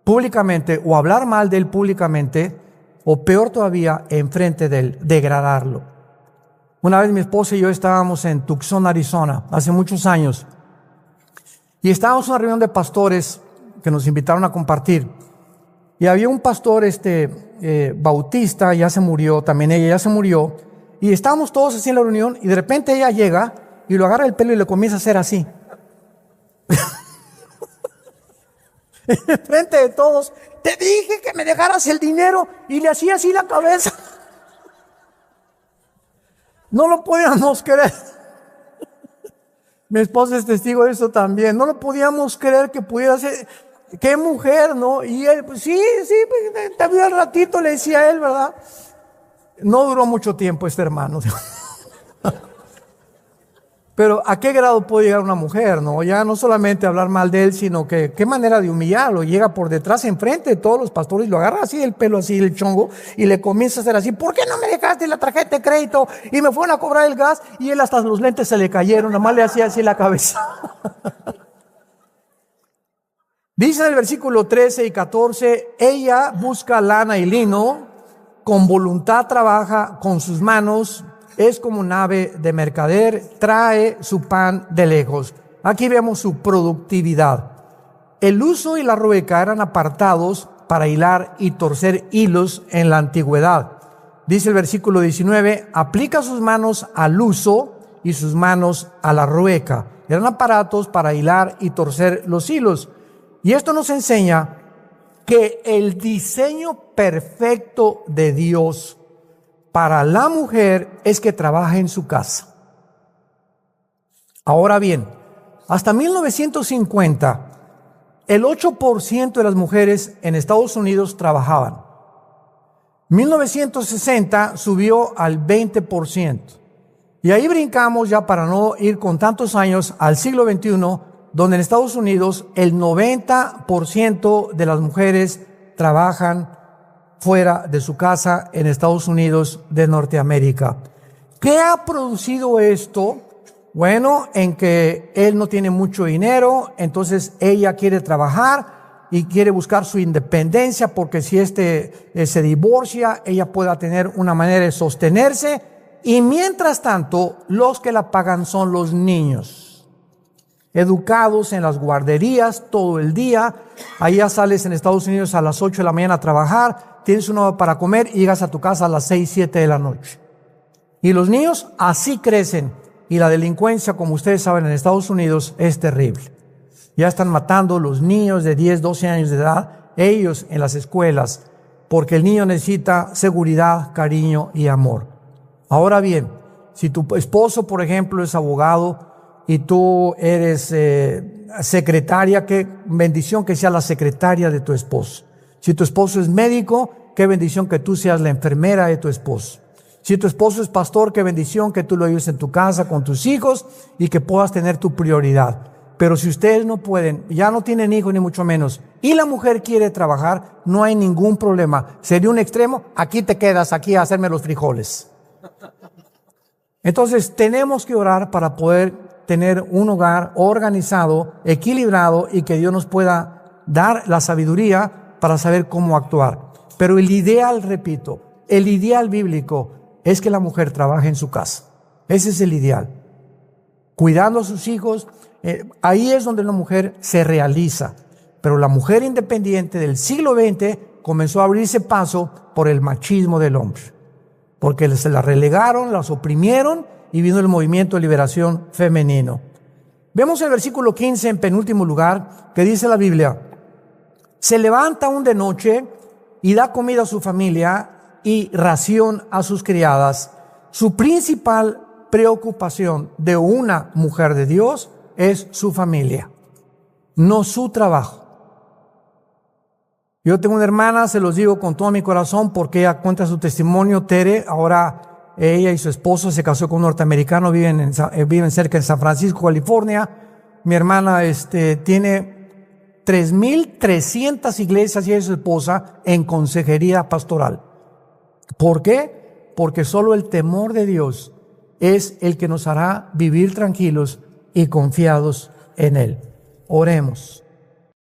públicamente o hablar mal de él públicamente, o peor todavía, enfrente de él, degradarlo. Una vez mi esposa y yo estábamos en Tucson, Arizona, hace muchos años, y estábamos en una reunión de pastores que nos invitaron a compartir. Y había un pastor bautista, ya se murió, también ella ya se murió, y estábamos todos así en la reunión, y de repente ella llega y lo agarra el pelo y le comienza a hacer así. En frente de todos, te dije que me dejaras el dinero, y le hacía así la cabeza. No lo podíamos creer. Mi esposa es testigo de eso también. No lo podíamos creer que pudiera ser. ¡Qué mujer!, ¿no? Y él, pues, sí, te vio al ratito, le decía él, ¿verdad? No duró mucho tiempo este hermano. Pero ¿a qué grado puede llegar una mujer, no? Ya no solamente hablar mal de él, sino que qué manera de humillarlo. Llega por detrás, enfrente de todos los pastores, lo agarra así el pelo, así el chongo, y le comienza a hacer así: ¿por qué no me dejaste la tarjeta de crédito? Y me fueron a cobrar el gas, y él hasta los lentes se le cayeron, nomás le hacía así la cabeza. Dice en el versículo 13 y 14, ella busca lana y lino, con voluntad trabaja con sus manos, es como un ave de mercader, trae su pan de lejos. Aquí vemos su productividad. El uso y la rueca eran apartados para hilar y torcer hilos en la antigüedad. Dice el versículo 19, aplica sus manos al uso y sus manos a la rueca. Eran aparatos para hilar y torcer los hilos. Y esto nos enseña que el diseño perfecto de Dios para la mujer es que trabaje en su casa. Ahora bien, hasta 1950, el 8% de las mujeres en Estados Unidos trabajaban. 1960 subió al 20%. Y ahí brincamos, ya para no ir con tantos años, al siglo XXI, donde en Estados Unidos el 90% de las mujeres trabajan fuera de su casa en Estados Unidos de Norteamérica. ¿Qué ha producido esto? Bueno, en que él no tiene mucho dinero, entonces ella quiere trabajar y quiere buscar su independencia, porque si se divorcia, ella pueda tener una manera de sostenerse, y mientras tanto, los que la pagan son los niños, educados en las guarderías todo el día. Allá sales en Estados Unidos a las 8 de la mañana a trabajar, tienes una hora para comer y llegas a tu casa a las 6, 7 de la noche. Y los niños así crecen, y la delincuencia, como ustedes saben, en Estados Unidos es terrible. Ya están matando los niños de 10, 12 años de edad, ellos en las escuelas, porque el niño necesita seguridad, cariño y amor. Ahora bien, si tu esposo, por ejemplo, es abogado y tú eres secretaria, qué bendición que sea la secretaria de tu esposo. Si tu esposo es médico, qué bendición que tú seas la enfermera de tu esposo. Si tu esposo es pastor, qué bendición que tú lo ayudes en tu casa con tus hijos y que puedas tener tu prioridad. Pero si ustedes no pueden, ya no tienen hijos ni mucho menos, y la mujer quiere trabajar, no hay ningún problema. Sería un extremo, aquí te quedas, aquí a hacerme los frijoles. Entonces tenemos que orar para poder tener un hogar organizado, equilibrado, y que Dios nos pueda dar la sabiduría para saber cómo actuar. Pero el ideal, repito, el ideal bíblico es que la mujer trabaje en su casa. Ese es el ideal. Cuidando a sus hijos, ahí es donde la mujer se realiza. Pero la mujer independiente del siglo XX comenzó a abrirse paso por el machismo del hombre. Porque se la relegaron, las oprimieron, y vino el movimiento de liberación femenino. Vemos el versículo 15 en penúltimo lugar, que dice la Biblia: se levanta aún de noche y da comida a su familia y ración a sus criadas. Su principal preocupación de una mujer de Dios es su familia, no su trabajo. Yo tengo una hermana, se los digo con todo mi corazón, porque ella cuenta su testimonio. Tere, ahora ella y su esposo se casó con un norteamericano, viven cerca de San Francisco, California. Mi hermana tiene 3,300 iglesias, y ella y su esposa en consejería pastoral. ¿Por qué? Porque solo el temor de Dios es el que nos hará vivir tranquilos y confiados en Él. Oremos.